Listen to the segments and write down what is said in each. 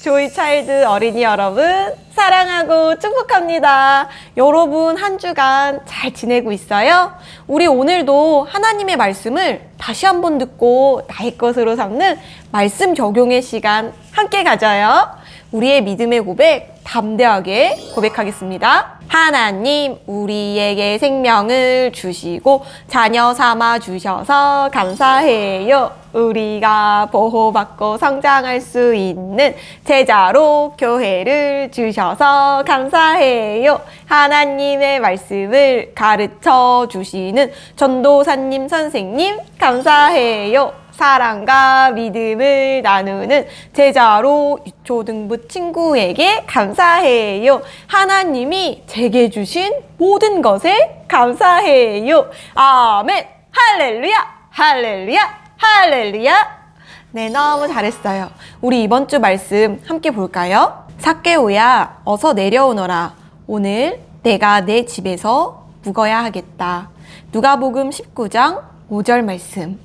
조이차일드 어린이 여러분, 사랑하고 축복합니다. 여러분 한 주간 잘 지내고 있어요? 우리 오늘도 하나님의 말씀을 다시 한번 듣고 나의 것으로 삼는 말씀 적용의 시간 함께 가져요. 우리의 믿음의 고백 담대하게 고백하겠습니다. 하나님, 우리에게 생명을 주시고 자녀 삼아 주셔서 감사해요. 우리가 보호받고 성장할 수 있는 제자로 교회를 주셔서 감사해요. 하나님의 말씀을 가르쳐 주시는 전도사님 선생님 감사해요. 사랑과 믿음을 나누는 제자로 유초등부 친구에게 감사해요. 하나님이 제게 주신 모든 것에 감사해요. 아멘. 할렐루야. 할렐루야. 할렐루야. 네, 너무 잘했어요. 우리 이번 주 말씀 함께 볼까요? 삭개오야, 어서 내려오너라. 오늘 내가 내 집에서 묵어야 하겠다. 누가복음 19장 5절 말씀.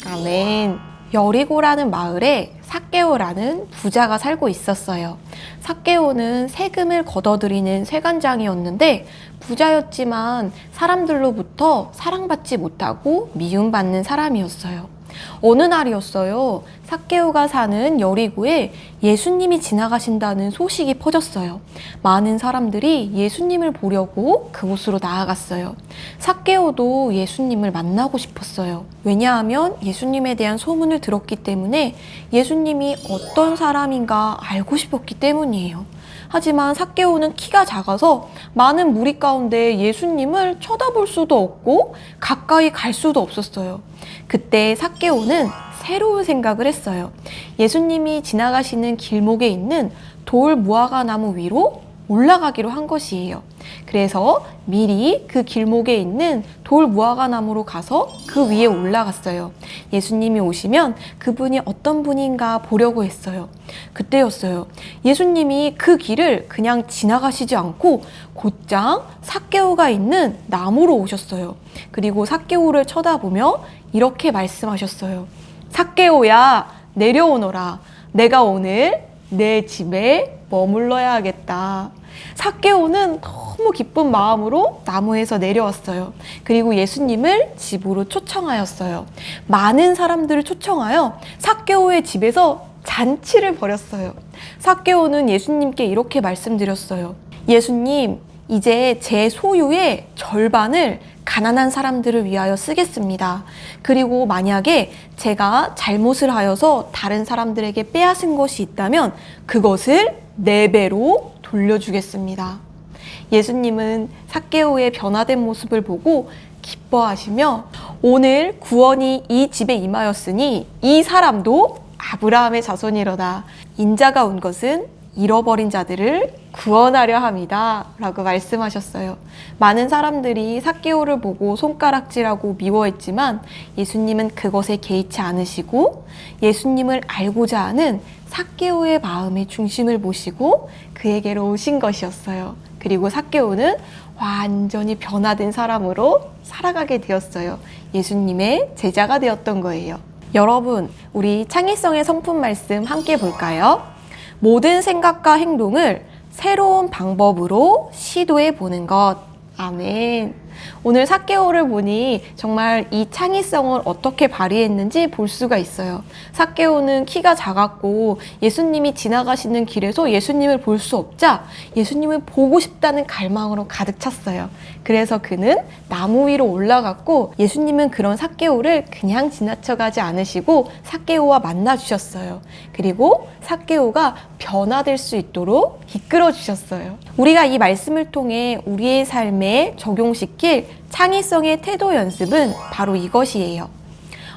아멘. 여리고라는 마을에 삭개오라는 부자가 살고 있었어요. 삭개오는 세금을 걷어들이는 세관장이었는데 부자였지만 사람들로부터 사랑받지 못하고 미움받는 사람이었어요. 어느 날이었어요. 삭개오가 사는 여리고에 예수님이 지나가신다는 소식이 퍼졌어요. 많은 사람들이 예수님을 보려고 그곳으로 나아갔어요. 삭개오도 예수님을 만나고 싶었어요. 왜냐하면 예수님에 대한 소문을 들었기 때문에 예수님이 어떤 사람인가 알고 싶었기 때문이에요. 하지만 삭개오는 키가 작아서 많은 무리 가운데 예수님을 쳐다볼 수도 없고 가까이 갈 수도 없었어요. 그때 삭개오는 새로운 생각을 했어요. 예수님이 지나가시는 길목에 있는 돌 무화과 나무 위로 올라가기로 한 것이에요. 그래서 미리 그 길목에 있는 돌 무화과 나무로 가서 그 위에 올라갔어요. 예수님이 오시면 그분이 어떤 분인가 보려고 했어요. 그때였어요. 예수님이 그 길을 그냥 지나가시지 않고 곧장 삭개오가 있는 나무로 오셨어요. 그리고 삭개오를 쳐다보며 이렇게 말씀하셨어요. 삭개오야, 내려오너라. 내가 오늘 내 집에 머물러야겠다. 삭개오는 너무 기쁜 마음으로 나무에서 내려왔어요. 그리고 예수님을 집으로 초청하였어요. 많은 사람들을 초청하여 삭개오의 집에서 잔치를 벌였어요. 삭개오는 예수님께 이렇게 말씀드렸어요. 예수님, 이제 제 소유의 절반을 가난한 사람들을 위하여 쓰겠습니다. 그리고 만약에 제가 잘못을 하여서 다른 사람들에게 빼앗은 것이 있다면 그것을 4배로 돌려주겠습니다. 예수님은 삭개오의 변화된 모습을 보고 기뻐하시며 오늘 구원이 이 집에 임하였으니 이 사람도 아브라함의 자손이로다. 인자가 온 것은 잃어버린 자들을 구원하려 함이다 라고 말씀하셨어요. 많은 사람들이 삭개오를 보고 손가락질하고 미워했지만 예수님은 그것에 개의치 않으시고 예수님을 알고자 하는 삭개오의 마음의 중심을 보시고 그에게로 오신 것이었어요. 그리고 삭개오는 완전히 변화된 사람으로 살아가게 되었어요. 예수님의 제자가 되었던 거예요. 여러분, 우리 창의성의 성품 말씀 함께 볼까요? 모든 생각과 행동을 새로운 방법으로 시도해 보는 것. 아멘. 오늘 삭개오를 보니 정말 이 창의성을 어떻게 발휘했는지 볼 수가 있어요. 삭개오는 키가 작았고 예수님이 지나가시는 길에서 예수님을 볼 수 없자 예수님을 보고 싶다는 갈망으로 가득 찼어요. 그래서 그는 나무 위로 올라갔고 예수님은 그런 삭개오를 그냥 지나쳐가지 않으시고 삭개오와 만나 주셨어요. 그리고 삭개오가 변화될 수 있도록 이끌어 주셨어요. 우리가 이 말씀을 통해 우리의 삶에 적용시킬 창의성의 태도 연습은 바로 이것이에요.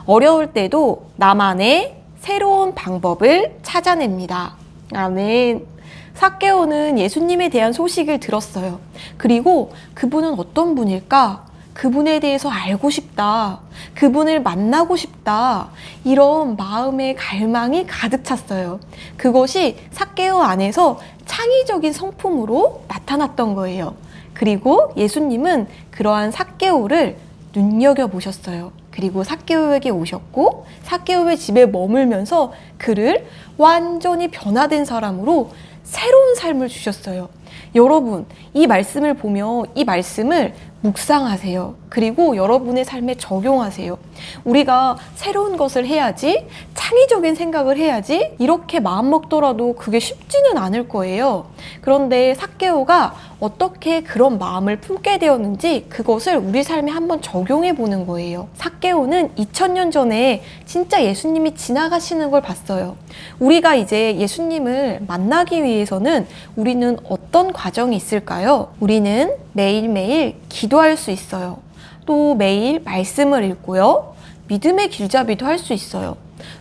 어려울 때도 나만의 새로운 방법을 찾아냅니다. 아멘. 삭개오는 예수님에 대한 소식을 들었어요. 그리고 그분은 어떤 분일까? 그분에 대해서 알고 싶다. 그분을 만나고 싶다. 이런 마음의 갈망이 가득 찼어요. 그것이 삭개오 안에서 창의적인 성품으로 나타났던 거예요. 그리고 예수님은 그러한 삭개오를 눈여겨보셨어요. 그리고 삭개오에게 오셨고 삭개오의 집에 머물면서 그를 완전히 변화된 사람으로 새로운 삶을 주셨어요. 여러분, 이 말씀을 보며 이 말씀을 묵상하세요. 그리고 여러분의 삶에 적용하세요. 우리가 새로운 것을 해야지, 창의적인 생각을 해야지 이렇게 마음먹더라도 그게 쉽지는 않을 거예요. 그런데 삭개오가 어떻게 그런 마음을 품게 되었는지 그것을 우리 삶에 한번 적용해 보는 거예요. 삭개오는 2000년 전에 진짜 예수님이 지나가시는 걸 봤어요. 우리가 이제 예수님을 만나기 위해서는 우리는 어떤 과정이 있을까요? 우리는 매일매일 기도할 수 있어요. 또 매일 말씀을 읽고요. 믿음의 길잡이도 할 수 있어요.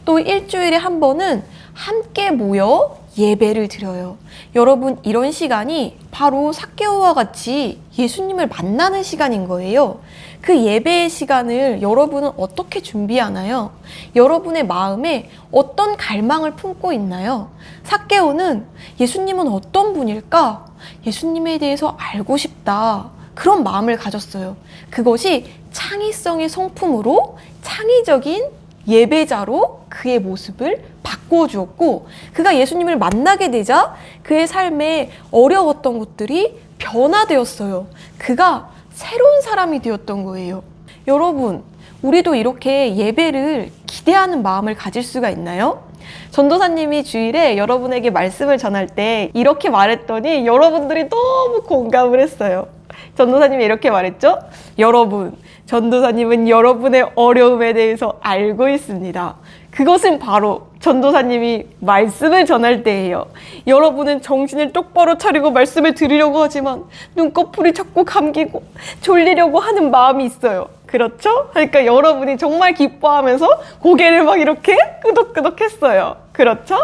또 일주일에 한 번은 함께 모여 예배를 드려요. 여러분, 이런 시간이 바로 삭개오와 같이 예수님을 만나는 시간인 거예요. 그 예배의 시간을 여러분은 어떻게 준비하나요? 여러분의 마음에 어떤 갈망을 품고 있나요? 삭개오는 예수님은 어떤 분일까? 예수님에 대해서 알고 싶다. 그런 마음을 가졌어요. 그것이 창의성의 성품으로 창의적인 예배자로 그의 모습을 바꿔주었고, 그가 예수님을 만나게 되자 그의 삶에 어려웠던 것들이 변화되었어요. 그가 새로운 사람이 되었던 거예요. 여러분, 우리도 이렇게 예배를 기대하는 마음을 가질 수가 있나요? 전도사님이 주일에 여러분에게 말씀을 전할 때 이렇게 말했더니 여러분들이 너무 공감을 했어요. 전도사님이 이렇게 말했죠? 여러분, 전도사님은 여러분의 어려움에 대해서 알고 있습니다. 그것은 바로 전도사님이 말씀을 전할 때예요. 여러분은 정신을 똑바로 차리고 말씀을 들으려고 하지만 눈꺼풀이 자꾸 감기고 졸리려고 하는 마음이 있어요. 그렇죠? 그러니까 여러분이 정말 기뻐하면서 고개를 막 이렇게 끄덕끄덕 했어요. 그렇죠?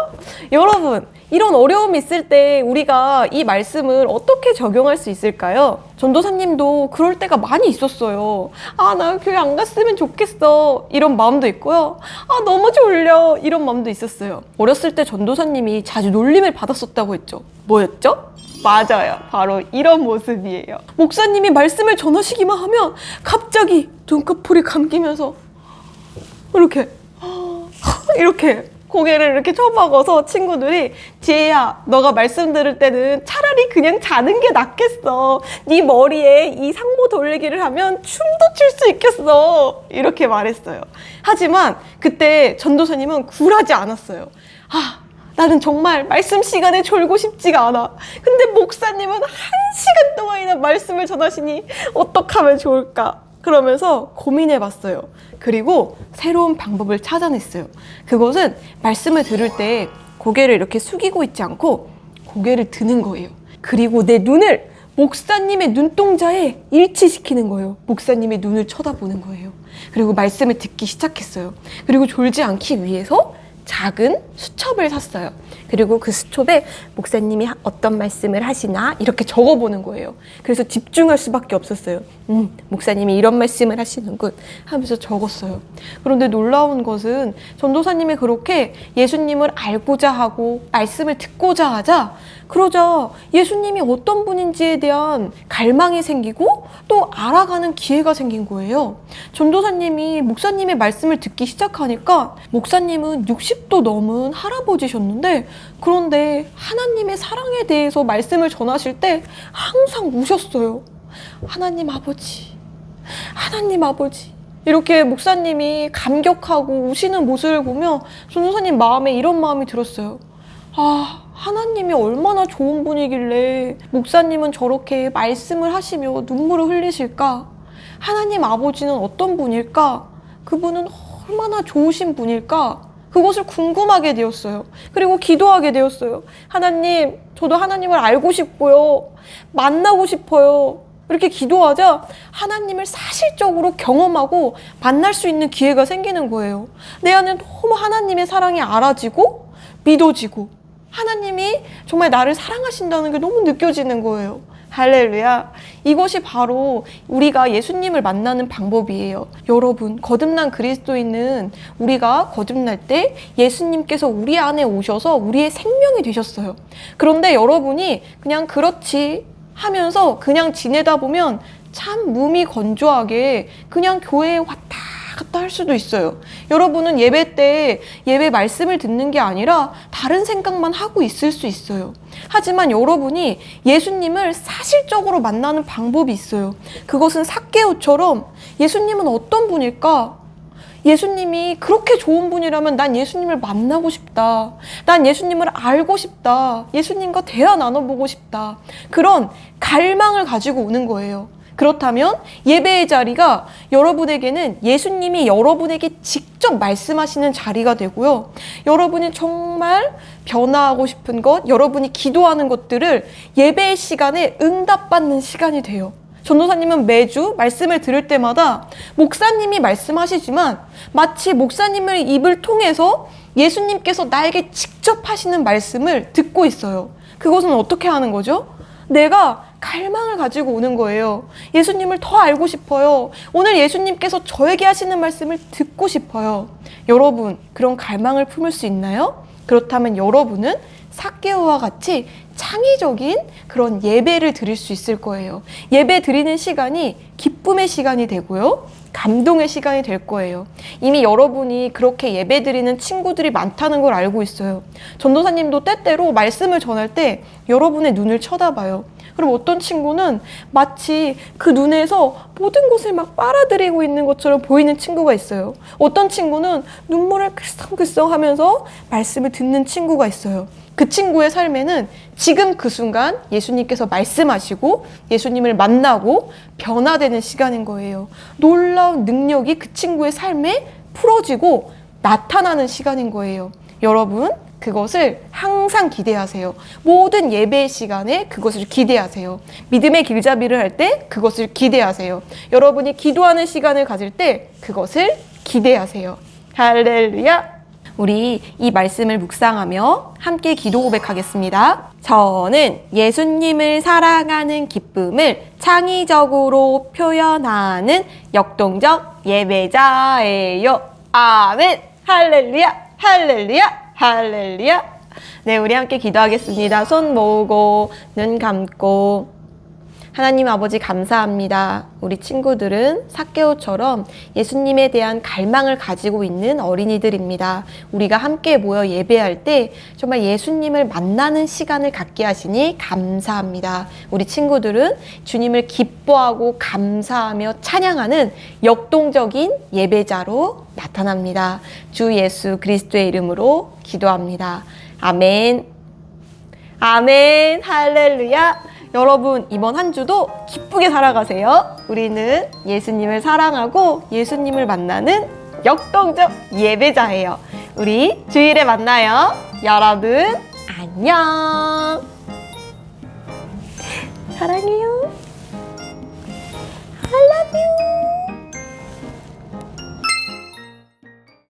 여러분, 이런 어려움이 있을 때 우리가 이 말씀을 어떻게 적용할 수 있을까요? 전도사님도 그럴 때가 많이 있었어요. 아, 나 교회 안 갔으면 좋겠어. 이런 마음도 있고요. 아, 너무 졸려. 이런 마음도 있었어요. 어렸을 때 전도사님이 자주 놀림을 받았었다고 했죠. 뭐였죠? 맞아요. 바로 이런 모습이에요. 목사님이 말씀을 전하시기만 하면 갑자기 눈꺼풀이 감기면서 이렇게 고개를 이렇게 쳐박아서 친구들이 지혜야, 너가 말씀 들을 때는 차라리 그냥 자는 게 낫겠어. 네 머리에 이 상모 돌리기를 하면 춤도 출 수 있겠어. 이렇게 말했어요. 하지만 그때 전도사님은 굴하지 않았어요. 나는 정말 말씀 시간에 졸고 싶지가 않아. 근데 목사님은 1시간 동안이나 말씀을 전하시니 어떻게 하면 좋을까? 그러면서 고민해 봤어요. 그리고 새로운 방법을 찾아냈어요. 그것은 말씀을 들을 때 고개를 이렇게 숙이고 있지 않고 고개를 드는 거예요. 그리고 내 눈을 목사님의 눈동자에 일치시키는 거예요. 목사님의 눈을 쳐다보는 거예요. 그리고 말씀을 듣기 시작했어요. 그리고 졸지 않기 위해서 작은 수첩을 샀어요. 그리고 그 수첩에 목사님이 어떤 말씀을 하시나 이렇게 적어보는 거예요. 그래서 집중할 수밖에 없었어요. 목사님이 이런 말씀을 하시는군 하면서 적었어요. 그런데 놀라운 것은 전도사님이 그렇게 예수님을 알고자 하고 말씀을 듣고자 하자 그러자 예수님이 어떤 분인지에 대한 갈망이 생기고 또 알아가는 기회가 생긴 거예요. 전도사님이 목사님의 말씀을 듣기 시작하니까 목사님은 60도 넘은 할아버지셨는데 그런데 하나님의 사랑에 대해서 말씀을 전하실 때 항상 우셨어요. 하나님 아버지, 하나님 아버지. 이렇게 목사님이 감격하고 우시는 모습을 보며 전도사님 마음에 이런 마음이 들었어요. 하나님이 얼마나 좋은 분이길래 목사님은 저렇게 말씀을 하시며 눈물을 흘리실까? 하나님 아버지는 어떤 분일까? 그분은 얼마나 좋으신 분일까? 그것을 궁금하게 되었어요. 그리고 기도하게 되었어요. 하나님, 저도 하나님을 알고 싶고요. 만나고 싶어요. 이렇게 기도하자 하나님을 사실적으로 경험하고 만날 수 있는 기회가 생기는 거예요. 내 안에 너무 하나님의 사랑이 알아지고 믿어지고 하나님이 정말 나를 사랑하신다는 게 너무 느껴지는 거예요. 할렐루야. 이것이 바로 우리가 예수님을 만나는 방법이에요. 여러분, 거듭난 그리스도인은 우리가 거듭날 때 예수님께서 우리 안에 오셔서 우리의 생명이 되셨어요. 그런데 여러분이 그냥 그렇지 하면서 그냥 지내다 보면 참 무미건조하게 그냥 교회에 왔다 갔다 할 수도 있어요. 여러분은 예배 때 예배 말씀을 듣는 게 아니라 다른 생각만 하고 있을 수 있어요. 하지만 여러분이 예수님을 사실적으로 만나는 방법이 있어요. 그것은 삭개오처럼 예수님은 어떤 분일까? 예수님이 그렇게 좋은 분이라면 난 예수님을 만나고 싶다. 난 예수님을 알고 싶다. 예수님과 대화 나눠보고 싶다. 그런 갈망을 가지고 오는 거예요. 그렇다면 예배의 자리가 여러분에게는 예수님이 여러분에게 직접 말씀하시는 자리가 되고요. 여러분이 정말 변화하고 싶은 것, 여러분이 기도하는 것들을 예배의 시간에 응답받는 시간이 돼요. 전도사님은 매주 말씀을 들을 때마다 목사님이 말씀하시지만 마치 목사님의 입을 통해서 예수님께서 나에게 직접 하시는 말씀을 듣고 있어요. 그것은 어떻게 하는 거죠? 내가 갈망을 가지고 오는 거예요. 예수님을 더 알고 싶어요. 오늘 예수님께서 저에게 하시는 말씀을 듣고 싶어요. 여러분, 그런 갈망을 품을 수 있나요? 그렇다면 여러분은 삭개오와 같이 창의적인 그런 예배를 드릴 수 있을 거예요. 예배 드리는 시간이 기쁨의 시간이 되고요. 감동의 시간이 될 거예요. 이미 여러분이 그렇게 예배 드리는 친구들이 많다는 걸 알고 있어요. 전도사님도 때때로 말씀을 전할 때 여러분의 눈을 쳐다봐요. 그럼 어떤 친구는 마치 그 눈에서 모든 것을 막 빨아들이고 있는 것처럼 보이는 친구가 있어요. 어떤 친구는 눈물을 글썽글썽 하면서 말씀을 듣는 친구가 있어요. 그 친구의 삶에는 지금 그 순간 예수님께서 말씀하시고 예수님을 만나고 변화되는 시간인 거예요. 놀라운 능력이 그 친구의 삶에 풀어지고 나타나는 시간인 거예요. 여러분, 그것을 항상 기대하세요. 모든 예배의 시간에 그것을 기대하세요. 믿음의 길잡이를 할 때 그것을 기대하세요. 여러분이 기도하는 시간을 가질 때 그것을 기대하세요. 할렐루야! 우리 이 말씀을 묵상하며 함께 기도 고백하겠습니다. 저는 예수님을 사랑하는 기쁨을 창의적으로 표현하는 역동적 예배자예요. 아멘! 할렐루야! 할렐루야! 할렐루야! 네, 우리 함께 기도하겠습니다. 손 모으고 눈 감고. 하나님 아버지 감사합니다. 우리 친구들은 삭개오처럼 예수님에 대한 갈망을 가지고 있는 어린이들입니다. 우리가 함께 모여 예배할 때 정말 예수님을 만나는 시간을 갖게 하시니 감사합니다. 우리 친구들은 주님을 기뻐하고 감사하며 찬양하는 역동적인 예배자로 나타납니다. 주 예수 그리스도의 이름으로 기도합니다. 아멘. 아멘. 할렐루야. 여러분, 이번 한 주도 기쁘게 살아가세요. 우리는 예수님을 사랑하고 예수님을 만나는 역동적 예배자예요. 우리 주일에 만나요. 여러분, 안녕. 사랑해요.